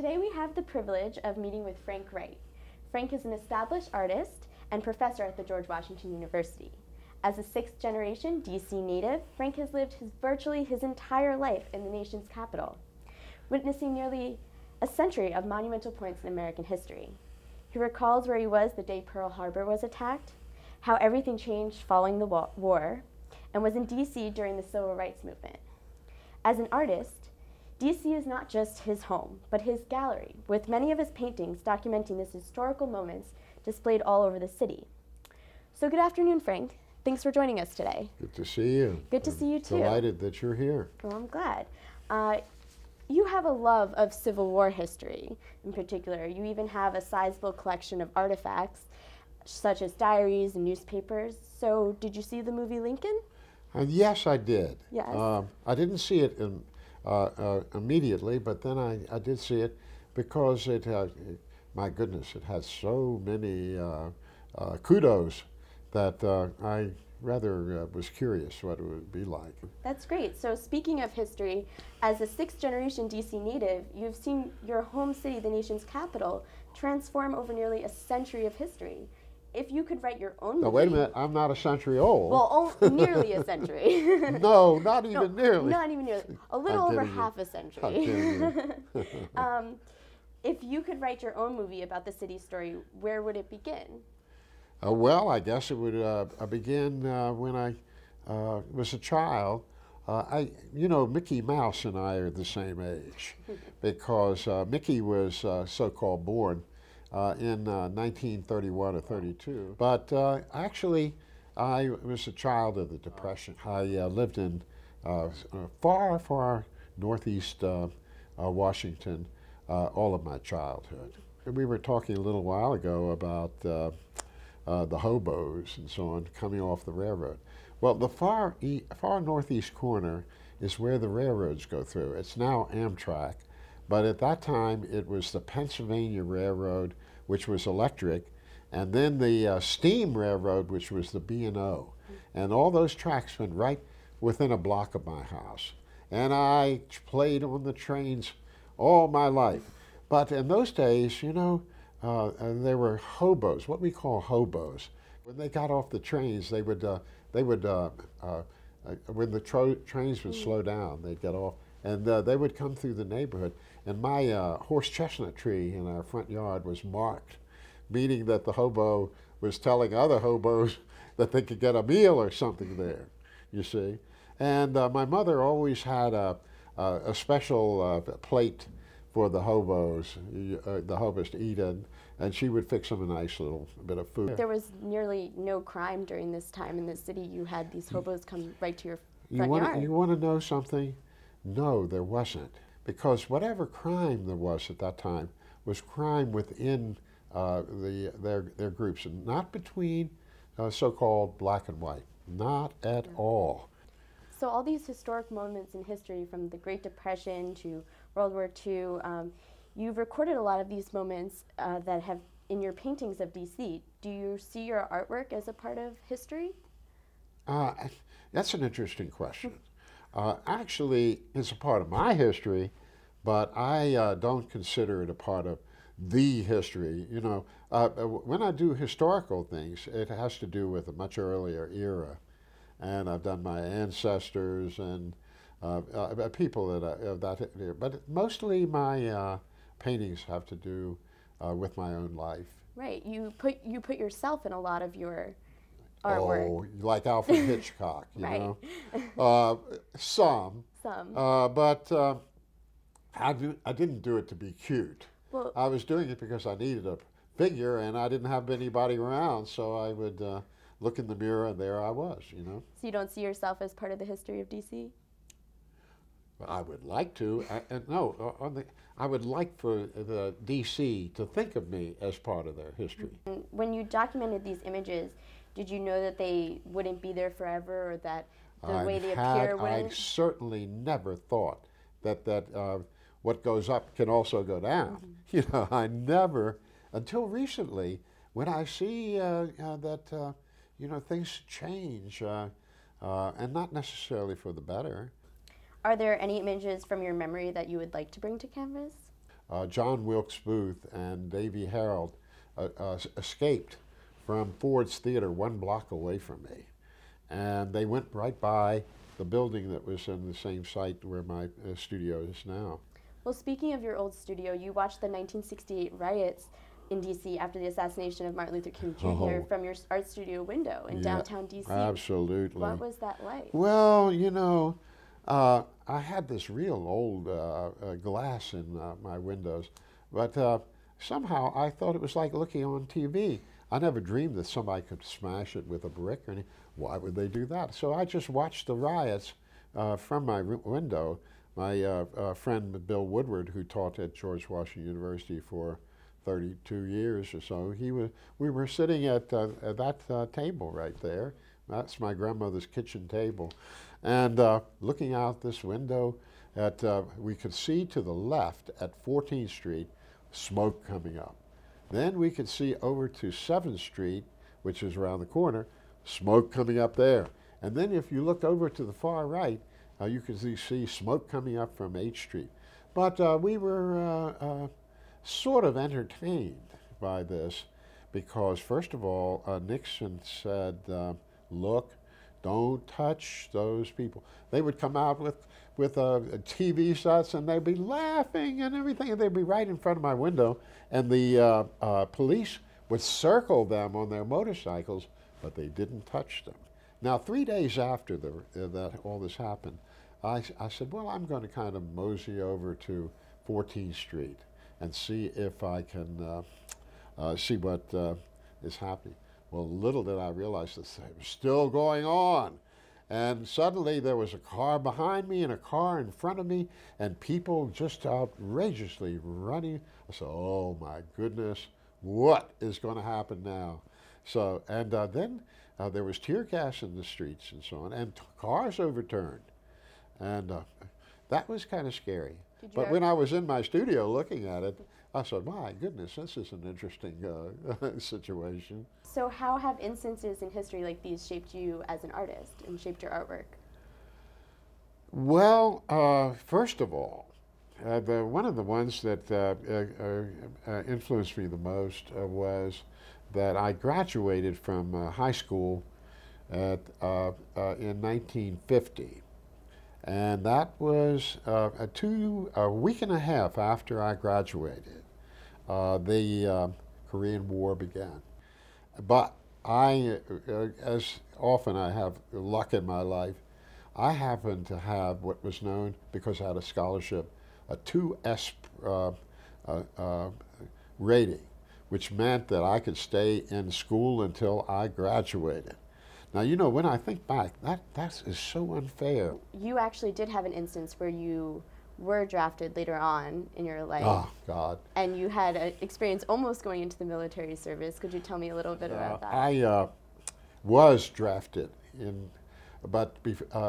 Today we have the privilege of meeting with Frank Wright. Frank is an established artist and professor at the George Washington University. As a sixth-generation DC native, Frank has lived virtually his entire life in the nation's capital, witnessing nearly a century of monumental points in American history. He recalls where he was the day Pearl Harbor was attacked, how everything changed following the war, and was in DC during the Civil Rights Movement. As an artist, DC is not just his home, but his gallery, with many of his paintings documenting these historical moments displayed all over the city. So good afternoon, Frank. Thanks for joining us today. Good to see you. Good to see you too. Delighted that you're here. Well, I'm glad. You have a love of Civil War history in particular. You even have a sizable collection of artifacts, such as diaries and newspapers. So did you see the movie Lincoln? Yes, I did. Yes. I didn't see it immediately, but then I did see it because my goodness, it has so many kudos that I rather was curious what it would be like. That's great. So speaking of history, as a sixth-generation DC native, you've seen your home city, the nation's capital, transform over nearly a century of history. If you could write your own movie... Now, wait a minute. I'm not a century old. Well, nearly a century. No, not even nearly. Not even nearly. A little over half a century. If you could write your own movie about the city's story, where would it begin? Well, I guess it would begin when I was a child. Mickey Mouse and I are the same age because Mickey was so-called born in 1931 or 32. But actually, I was a child of the Depression. I lived in far, far northeast Washington all of my childhood. We were talking a little while ago about the hobos and so on coming off the railroad. Well, the far northeast corner is where the railroads go through. It's now Amtrak, but at that time it was the Pennsylvania Railroad, which was electric, and then the steam railroad, which was the B&O. And all those tracks went right within a block of my house. And I played on the trains all my life. But in those days, and there were hobos, what we call hobos. When they got off the trains, they would when the trains would slow down, they'd get off, and they would come through the neighborhood. And my horse chestnut tree in our front yard was marked, meaning that the hobo was telling other hobos that they could get a meal or something there, you see. And my mother always had a special plate for the hobos to eat in, and she would fix them a nice little bit of food. There was nearly no crime during this time in the city. You had these hobos come right to your front yard. You want to know something? No, there wasn't. Because whatever crime there was at that time was crime within their groups, and not between so-called black and white. Not at all. So all these historic moments in history, from the Great Depression to World War II, you've recorded a lot of these moments that have in your paintings of DC. Do you see your artwork as a part of history? That's an interesting question. Actually, it's a part of my history, but I don't consider it a part of the history. When I do historical things, it has to do with a much earlier era. And I've done my ancestors and people of that era. But mostly my paintings have to do with my own life. Right. You put yourself in a lot of your artwork. Oh, like Alfred Hitchcock, you right. know. Some. But I didn't do it to be cute. Well, I was doing it because I needed a figure, and I didn't have anybody around, so I would look in the mirror, and there I was, So you don't see yourself as part of the history of DC? I would like to. I would like for the DC to think of me as part of their history. When you documented these images, did you know that they wouldn't be there forever, or that the way they appear wouldn't? I certainly never thought that what goes up can also go down. I never, until recently, when I see that things change, and not necessarily for the better. Are there any images from your memory that you would like to bring to canvas? John Wilkes Booth and Davy Harold escaped from Ford's Theater 1 block away from me. And they went right by the building that was in the same site where my studio is now. Well, speaking of your old studio, you watched the 1968 riots in D.C. after the assassination of Martin Luther King Jr. from your art studio window in downtown D.C. Absolutely. What was that like? Well, you know, I had this real old glass in my windows, but somehow I thought it was like looking on TV. I never dreamed that somebody could smash it with a brick or anything. Why would they do that? So I just watched the riots from my window. My friend Bill Woodward, who taught at George Washington University for 32 years or so, we were sitting at that table right there. That's my grandmother's kitchen table. And looking out this window, we could see to the left at 14th Street, smoke coming up. Then we could see over to 7th Street, which is around the corner, smoke coming up there. And then if you looked over to the far right, you could see smoke coming up from H Street. But we were sort of entertained by this because, first of all, Nixon said, look, don't touch those people. They would come out with TV sets and they'd be laughing and everything, and they'd be right in front of my window, and the police would circle them on their motorcycles, but they didn't touch them. Now, 3 days after that all this happened, I said, well, I'm going to kind of mosey over to 14th Street and see if I can see what is happening. Well, little did I realize this was still going on. And suddenly there was a car behind me and a car in front of me and people just outrageously running. I said, oh my goodness, what is going to happen now? So, and then there was tear gas in the streets and so on, and cars overturned. And that was kind of scary. But when I was in my studio looking at it, I said, my goodness, this is an interesting situation. So how have instances in history like these shaped you as an artist and shaped your artwork? Well, first of all, one of the ones that influenced me the most was that I graduated from high school in 1950. And that was a week and a half after I graduated. The Korean War began. But as often I have luck in my life, I happened to have what was known, because I had a scholarship, a 2S rating, which meant that I could stay in school until I graduated. Now, you know, when I think back, that is so unfair. You actually did have an instance where you were drafted later on in your life. Oh, God. And you had an experience almost going into the military service. Could you tell me a little bit about that? I was drafted, but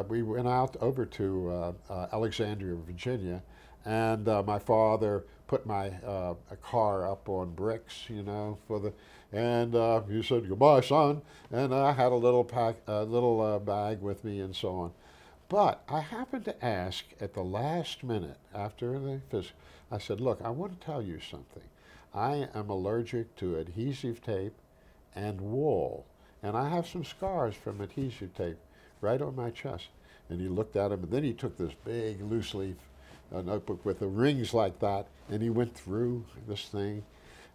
we went out over to Alexandria, Virginia, and my father put my car up on bricks, you know, and he said, goodbye, son, and I had a little bag with me and so on. But I happened to ask at the last minute after the visit, I said, look, I want to tell you something. I am allergic to adhesive tape and wool, and I have some scars from adhesive tape right on my chest. And he looked at him, and then he took this big loose leaf notebook with the rings like that, and he went through this thing,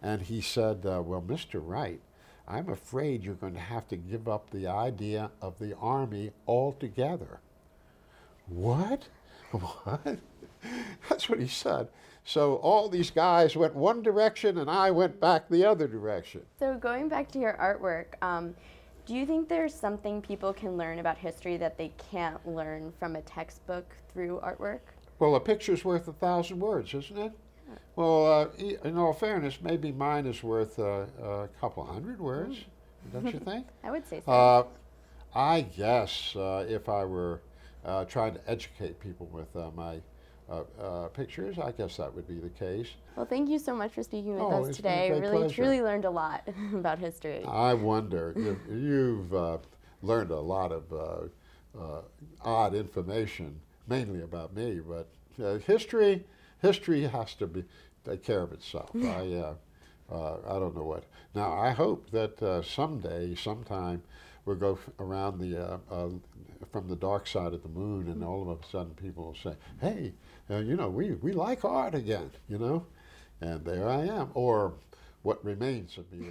and he said, well, Mr. Wright, I'm afraid you're going to have to give up the idea of the Army altogether. What? What? That's what he said. So all these guys went one direction, and I went back the other direction. So going back to your artwork, do you think there's something people can learn about history that they can't learn from a textbook through artwork? Well, a picture's worth 1,000 words, isn't it? Well, in all fairness, maybe mine is worth a couple hundred words, don't you think? I would say so. I guess if I were trying to educate people with my pictures, I guess that would be the case. Well, thank you so much for speaking with us today. Been a great really, pleasure. truly learned a lot about history. I wonder, you've learned a lot of odd information, mainly about me, but history has to take care of itself. I don't know what. Now, I hope that someday, sometime, we'll go around from the dark side of the moon, and all of a sudden people will say, hey, we like art again, And there I am, or what remains of me.